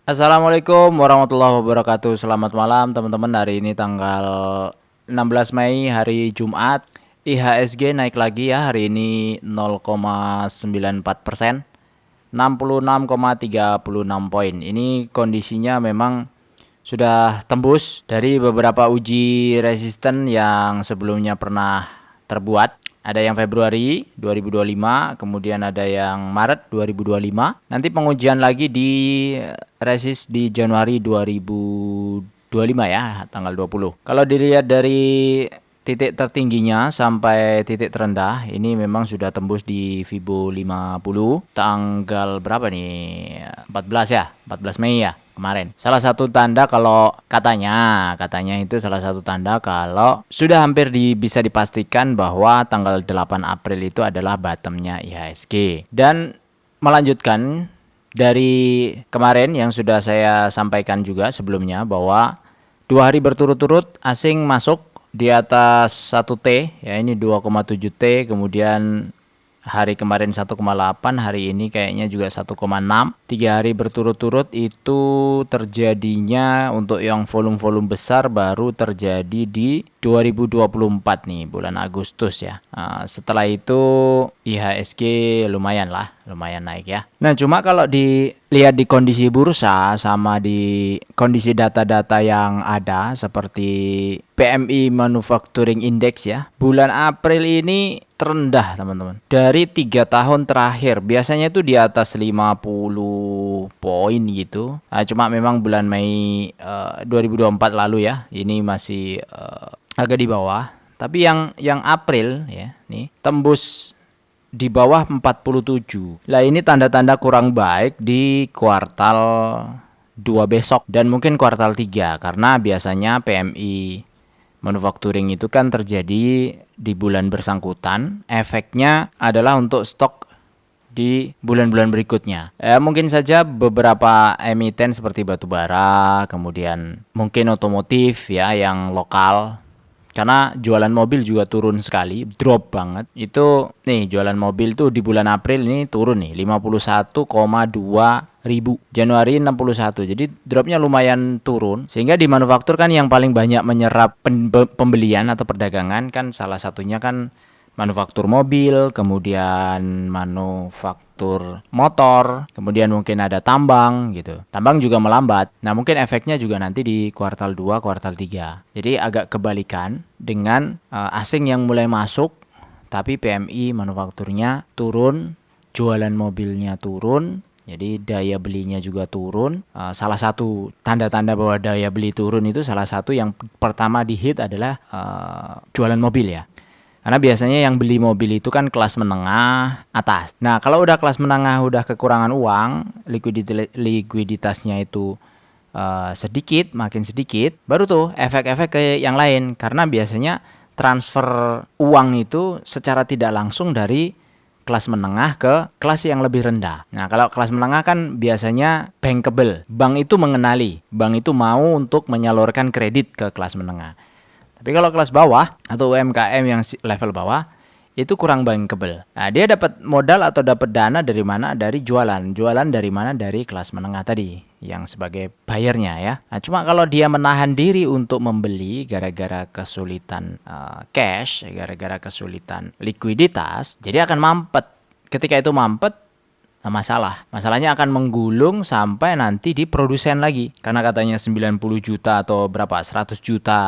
Assalamualaikum warahmatullahi wabarakatuh. Selamat malam teman-teman. Hari ini tanggal 16 Mei hari Jumat. IHSG naik lagi ya hari ini 0,94%, 66,36 poin. Ini kondisinya memang sudah tembus dari beberapa uji resisten yang sebelumnya pernah terbuat. Ada yang Februari 2025, kemudian ada yang Maret 2025. Nanti pengujian lagi di resist di Januari 2025 ya, tanggal 20. Kalau dilihat dari titik tertingginya sampai titik terendah, ini memang sudah tembus di Fibo 50 tanggal berapa nih? 14 ya, 14 Mei ya kemarin. Salah satu tanda kalau katanya itu salah satu tanda kalau sudah hampir bisa dipastikan bahwa tanggal 8 April itu adalah bottomnya IHSG. Dan melanjutkan dari kemarin yang sudah saya sampaikan juga sebelumnya bahwa 2 hari berturut-turut asing masuk di atas 1T ya, ini 2,7T, kemudian hari kemarin 1,8, hari ini kayaknya juga 1,6. 3 hari berturut-turut itu terjadinya untuk yang volume-volume besar baru terjadi di 2024 nih, bulan Agustus ya. Nah, setelah itu IHSG lumayan naik ya. Nah, cuma kalau dilihat di kondisi bursa sama di kondisi data-data yang ada seperti PMI Manufacturing Index ya, bulan April ini terendah teman-teman. Dari 3 tahun terakhir biasanya itu di atas 50 poin gitu. Nah, cuma memang bulan Mei 2024 lalu ya, ini masih agak di bawah. Tapi yang April ya, nih tembus di bawah 47. Lah ini tanda-tanda kurang baik di kuartal 2 besok dan mungkin kuartal 3 karena biasanya PMI manufacturing itu kan terjadi di bulan bersangkutan. Efeknya adalah untuk stok di bulan-bulan berikutnya. Mungkin saja beberapa emiten seperti batubara, kemudian mungkin otomotif ya yang lokal. Karena jualan mobil juga turun sekali, drop banget. Itu nih jualan mobil tuh di bulan April ini turun nih 51,2 ribu. Januari 61. Jadi dropnya lumayan turun. Sehingga di manufaktur kan yang paling banyak menyerap pembelian atau perdagangan kan salah satunya kan manufaktur mobil, kemudian manufaktur motor, kemudian mungkin ada tambang gitu. Tambang juga melambat. Nah, mungkin efeknya juga nanti di kuartal 2, kuartal 3. Jadi agak kebalikan dengan asing yang mulai masuk tapi PMI manufakturnya turun, jualan mobilnya turun, jadi daya belinya juga turun. Salah satu tanda-tanda bahwa daya beli turun itu salah satu yang pertama dihit adalah jualan mobil ya. Karena biasanya yang beli mobil itu kan kelas menengah atas. Nah, kalau udah kelas menengah udah kekurangan uang, likuiditasnya itu sedikit, makin sedikit, baru tuh efek-efek ke yang lain. Karena biasanya transfer uang itu secara tidak langsung dari kelas menengah ke kelas yang lebih rendah. Nah, kalau kelas menengah kan biasanya bankable. Bank itu mengenali, bank itu mau untuk menyalurkan kredit ke kelas menengah. Tapi kalau kelas bawah atau UMKM yang level bawah itu kurang bankable. Nah, dia dapat modal atau dapat dana dari mana? Dari jualan. Jualan dari mana? Dari kelas menengah tadi yang sebagai buyernya ya. Nah, cuma kalau dia menahan diri untuk membeli gara-gara kesulitan cash, gara-gara kesulitan likuiditas, jadi akan mampet. Ketika itu mampet, nah masalahnya akan menggulung sampai nanti di produsen lagi. Karena katanya 90 juta atau berapa 100 juta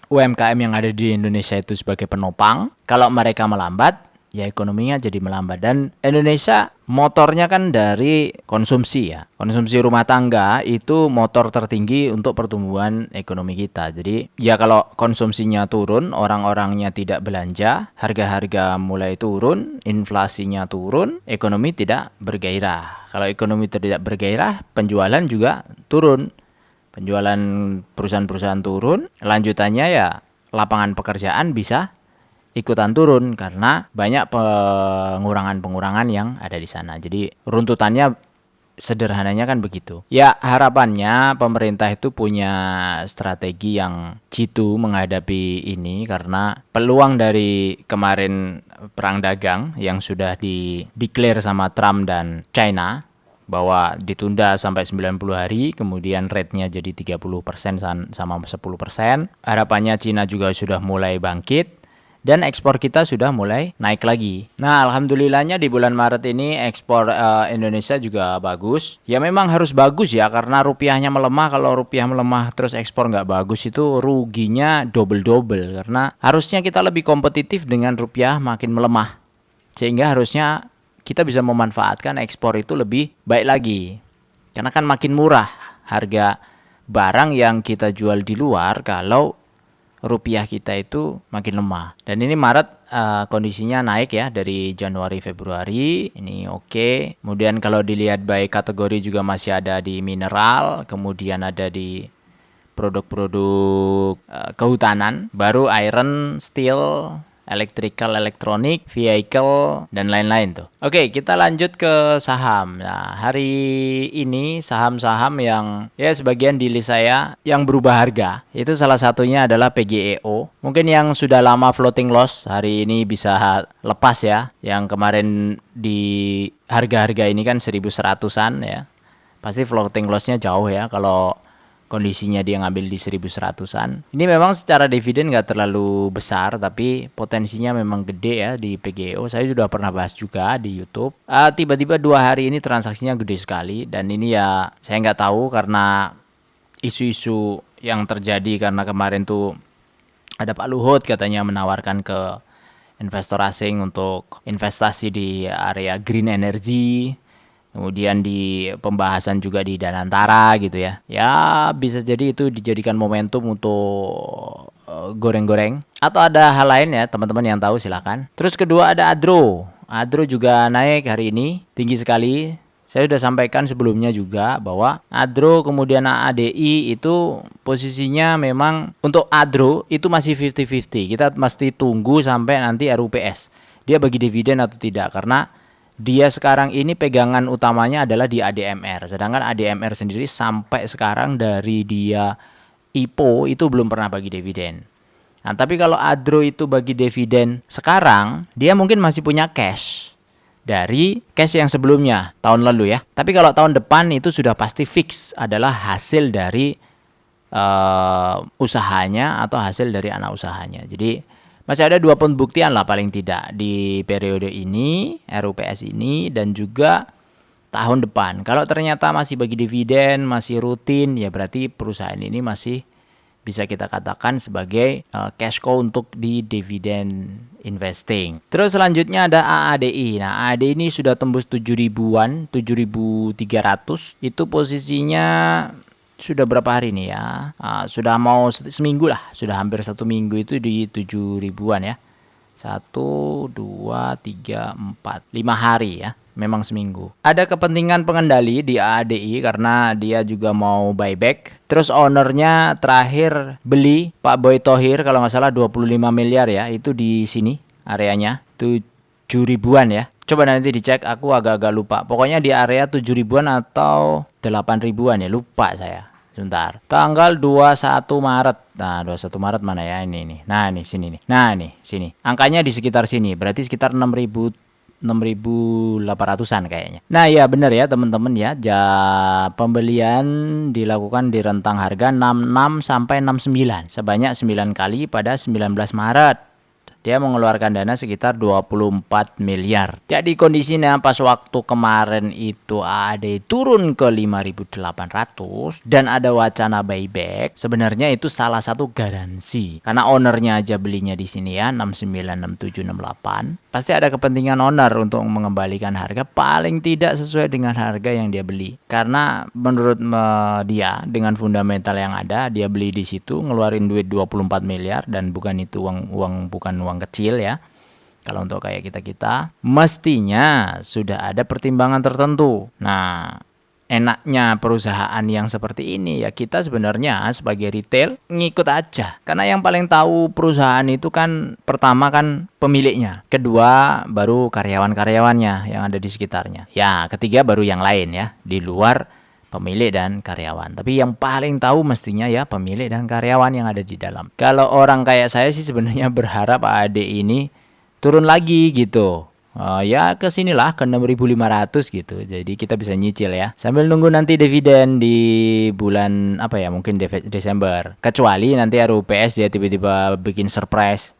UMKM yang ada di Indonesia itu sebagai penopang. Kalau mereka melambat, ya ekonominya jadi melambat. Dan Indonesia motornya kan dari konsumsi ya. Konsumsi rumah tangga itu motor tertinggi untuk pertumbuhan ekonomi kita. Jadi ya kalau konsumsinya turun, orang-orangnya tidak belanja, harga-harga mulai turun, inflasinya turun, ekonomi tidak bergairah. Kalau ekonomi tidak bergairah, penjualan juga turun. Penjualan perusahaan-perusahaan turun, lanjutannya ya lapangan pekerjaan bisa ikutan turun karena banyak pengurangan-pengurangan yang ada di sana. Jadi runtutannya sederhananya kan begitu. Ya harapannya pemerintah itu punya strategi yang jitu menghadapi ini karena peluang dari kemarin perang dagang yang sudah di declare sama Trump dan China bahwa ditunda sampai 90 hari, kemudian rate-nya jadi 30% sama 10%. Harapannya Cina juga sudah mulai bangkit dan ekspor kita sudah mulai naik lagi. Nah, alhamdulillahnya di bulan Maret ini ekspor Indonesia juga bagus. Ya memang harus bagus ya, karena rupiahnya melemah. Kalau rupiah melemah terus ekspor nggak bagus, itu ruginya double-double. Karena harusnya kita lebih kompetitif dengan rupiah makin melemah. Sehingga harusnya kita bisa memanfaatkan ekspor itu lebih baik lagi. Karena kan makin murah harga barang yang kita jual di luar kalau rupiah kita itu makin lemah. Dan ini Maret kondisinya naik ya dari Januari Februari. Ini oke. Kemudian kalau dilihat baik kategori juga masih ada di mineral, kemudian ada di produk-produk kehutanan, baru iron, steel, electrical, elektronik, vehicle, dan lain-lain tuh. Oke, kita lanjut ke saham. Nah, hari ini saham-saham yang ya sebagian di list saya yang berubah harga. Itu salah satunya adalah PGEO. Mungkin yang sudah lama floating loss hari ini bisa lepas ya. Yang kemarin di harga-harga ini kan 1100-an ya. Pasti floating lossnya jauh ya kalau kondisinya dia ngambil di 1100-an. Ini memang secara dividen nggak terlalu besar, tapi potensinya memang gede ya di PGEO. Saya sudah pernah bahas juga di YouTube. Tiba-tiba 2 hari ini transaksinya gede sekali, dan ini ya saya nggak tahu karena isu-isu yang terjadi karena kemarin tuh ada Pak Luhut katanya menawarkan ke investor asing untuk investasi di area green energy. Kemudian di pembahasan juga di Danantara gitu ya. Ya bisa jadi itu dijadikan momentum untuk goreng-goreng. Atau ada hal lain ya, teman-teman yang tahu silakan. Terus kedua ada Adro. Adro juga naik hari ini, tinggi sekali. Saya sudah sampaikan sebelumnya juga bahwa Adro kemudian ADI itu posisinya memang untuk Adro itu masih 50-50. Kita mesti tunggu sampai nanti RUPS. Dia bagi dividen atau tidak, karena dia sekarang ini pegangan utamanya adalah di ADMR. Sedangkan ADMR sendiri sampai sekarang dari dia IPO itu belum pernah bagi dividen. Nah, tapi kalau Adro itu bagi dividen sekarang, dia mungkin masih punya cash dari cash yang sebelumnya, tahun lalu ya. Tapi kalau tahun depan itu sudah pasti fix adalah hasil dari usahanya atau hasil dari anak usahanya. Jadi masih ada 2 pembuktian lah paling tidak di periode ini, RUPS ini, dan juga tahun depan. Kalau ternyata masih bagi dividen, masih rutin, ya berarti perusahaan ini masih bisa kita katakan sebagai cash cow untuk di dividen investing. Terus selanjutnya ada AADI. Nah, AADI ini sudah tembus 7.000-an, 7.300. Itu posisinya sudah berapa hari nih ya? Sudah mau seminggu lah. Sudah hampir 1 minggu itu di 7.000-an ya. 1, 2, 3, 4, 5 hari ya. Memang seminggu. Ada kepentingan pengendali di AADI karena dia juga mau buyback. Terus ownernya terakhir beli Pak Boy Thohir kalau nggak salah 25 miliar ya. Itu di sini areanya. 7.000-an ya. Coba nanti dicek, aku agak-agak lupa. Pokoknya di area 7.000-an atau 8.000-an ya, lupa saya. Sebentar. Tanggal 21 Maret. Nah, 21 Maret mana ya ini. Nah, ini sini nih. Nah, ini sini. Angkanya di sekitar sini. Berarti sekitar 6.800-an kayaknya. Nah, ya benar ya teman-teman ya. Pembelian dilakukan di rentang harga 66 sampai 69. Sebanyak 9 kali pada 19 Maret. Dia mengeluarkan dana sekitar 24 miliar. Jadi kondisinya pas waktu kemarin itu AAD turun ke 5.800 dan ada wacana buyback. Sebenarnya itu salah satu garansi. Karena ownernya aja belinya di sini ya 69, 67, 68. Pasti ada kepentingan owner untuk mengembalikan harga paling tidak sesuai dengan harga yang dia beli. Karena menurut dia dengan fundamental yang ada, dia beli di situ ngeluarin duit 24 miliar dan bukan itu bukan uang kecil ya. Kalau untuk kayak kita mestinya sudah ada pertimbangan tertentu. Nah, enaknya perusahaan yang seperti ini ya kita sebenarnya sebagai retail ngikut aja. Karena yang paling tahu perusahaan itu kan pertama kan pemiliknya, kedua baru karyawan-karyawannya yang ada di sekitarnya. Ya, ketiga baru yang lain ya, di luar pemilik dan karyawan. Tapi yang paling tahu mestinya ya pemilik dan karyawan yang ada di dalam. Kalau orang kayak saya sih sebenarnya berharap AAD ini turun lagi gitu. Ya ke sinilah ke 6.500 gitu. Jadi kita bisa nyicil ya. Sambil nunggu nanti dividen di bulan apa ya, mungkin Desember. Kecuali nanti RUPS dia tiba-tiba bikin surprise.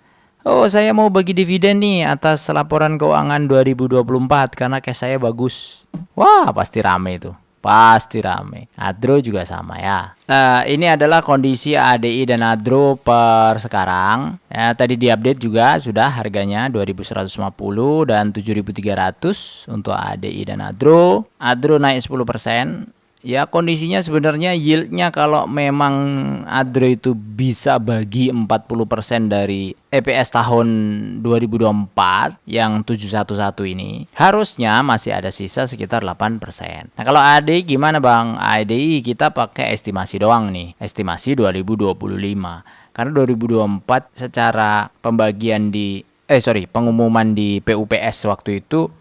Oh, saya mau bagi dividen nih atas laporan keuangan 2024 karena cash saya bagus. Wah, pasti rame itu. Pasti rame. Adro juga sama ya. Ini adalah kondisi ADI dan Adro per sekarang. Ya, tadi diupdate juga sudah harganya 2.150 dan 7.300 untuk ADI dan Adro. Adro naik 10%. Ya kondisinya sebenarnya yieldnya kalau memang Adro itu bisa bagi 40% dari EPS tahun 2024 yang 711 ini, harusnya masih ada sisa sekitar 8%. Nah kalau ADI gimana Bang? ADI kita pakai estimasi doang nih, estimasi 2025. Karena 2024 secara pembagian di pengumuman di PUPS waktu itu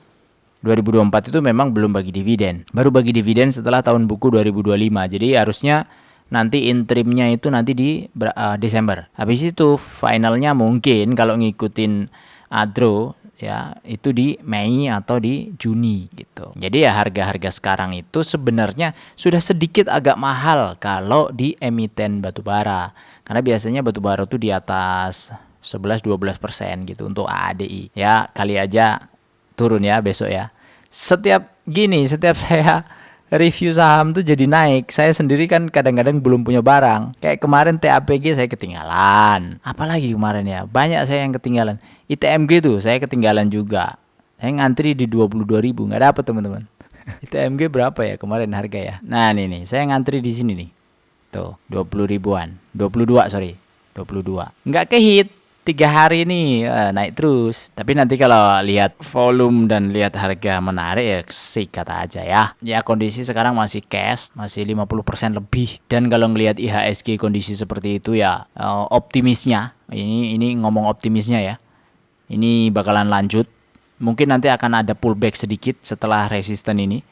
2024 itu memang belum bagi dividen. Baru bagi dividen setelah tahun buku 2025. Jadi harusnya nanti interimnya itu nanti di Desember. Habis itu finalnya mungkin kalau ngikutin Adro ya itu di Mei atau di Juni gitu. Jadi ya harga-harga sekarang itu sebenarnya sudah sedikit agak mahal kalau di emiten batubara. Karena biasanya batubara itu di atas 11-12% gitu untuk ADI. Ya kali aja turun ya besok ya. Setiap saya review saham tuh jadi naik. Saya sendiri kan kadang-kadang belum punya barang. Kayak kemarin TAPG saya ketinggalan. Apalagi kemarin ya, banyak saya yang ketinggalan. ITMG tuh saya ketinggalan juga. Saya ngantri di 22.000, nggak dapet teman-teman. ITMG berapa ya kemarin harga ya? Nah nih, saya ngantri di sini nih. Tuh, 20 ribuan. 22. Nggak kehit. 3 hari ini naik terus. Tapi nanti kalau lihat volume dan lihat harga menarik ya sikat aja ya. Ya kondisi sekarang masih cash, masih 50% lebih. Dan kalau ngelihat IHSG kondisi seperti itu ya optimisnya. Ini ngomong optimisnya ya. Ini bakalan lanjut. Mungkin nanti akan ada pullback sedikit setelah resisten ini.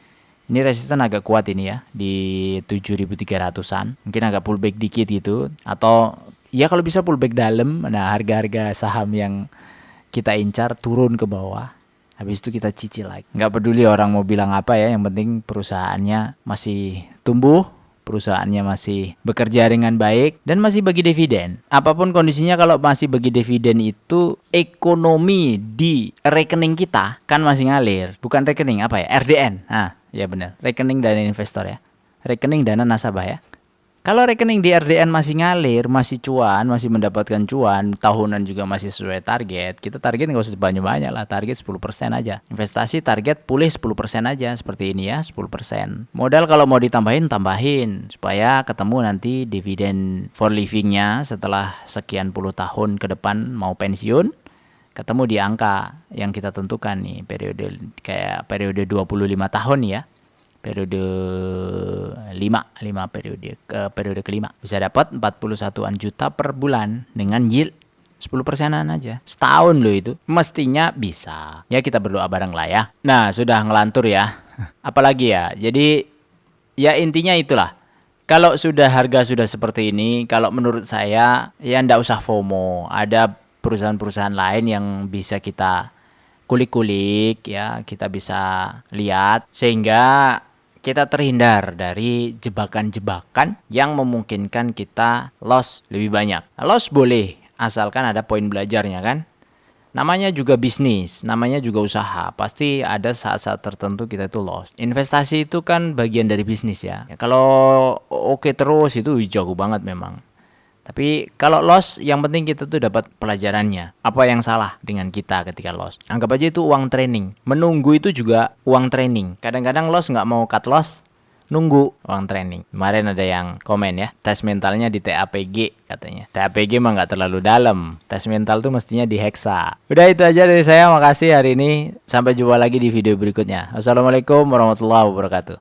Ini resisten agak kuat ini ya di 7.300-an. Mungkin agak pullback dikit gitu atau ya kalau bisa pullback dalam. Nah harga-harga saham yang kita incar turun ke bawah. Habis itu kita cicil lagi. Nggak peduli orang mau bilang apa ya. Yang penting perusahaannya masih tumbuh. Perusahaannya masih bekerja dengan baik. Dan masih bagi dividen. Apapun kondisinya kalau masih bagi dividen itu ekonomi di rekening kita kan masih ngalir. Bukan rekening apa ya? RDN. Nah ya benar. Rekening dana investor ya. Rekening dana nasabah ya. Kalau rekening di RDN masih ngalir, masih cuan, masih mendapatkan cuan, tahunan juga masih sesuai target, kita target nggak usah banyak-banyak lah, target 10% aja. Investasi target pulih 10% aja, seperti ini ya, 10%. Modal kalau mau ditambahin, tambahin, supaya ketemu nanti dividen for livingnya setelah sekian puluh tahun ke depan mau pensiun, ketemu di angka yang kita tentukan nih, periode 25 tahun ya. Periode 5 periode kelima bisa dapat 41-an juta per bulan dengan yield 10%-an aja. Setahun loh itu. Mestinya bisa. Ya kita berdoa bareng lah ya. Nah, sudah ngelantur ya. Apalagi ya. Jadi ya intinya itulah. Kalau sudah harga sudah seperti ini, kalau menurut saya ya ndak usah FOMO. Ada perusahaan-perusahaan lain yang bisa kita kulik-kulik ya, kita bisa lihat sehingga kita terhindar dari jebakan-jebakan yang memungkinkan kita loss lebih banyak. Loss boleh, asalkan ada poin belajarnya kan. Namanya juga bisnis, namanya juga usaha. Pasti ada saat-saat tertentu kita itu loss. Investasi itu kan bagian dari bisnis ya. Kalau oke terus itu jago banget memang. Tapi kalau loss, yang penting kita tuh dapat pelajarannya. Apa yang salah dengan kita ketika loss? Anggap aja itu uang training. Menunggu itu juga uang training. Kadang-kadang loss nggak mau cut loss, nunggu uang training. Kemarin ada yang komen ya, tes mentalnya di TAPG katanya. TAPG mah nggak terlalu dalam. Tes mental tuh mestinya di Hexa. Udah itu aja dari saya. Makasih hari ini. Sampai jumpa lagi di video berikutnya. Wassalamualaikum warahmatullahi wabarakatuh.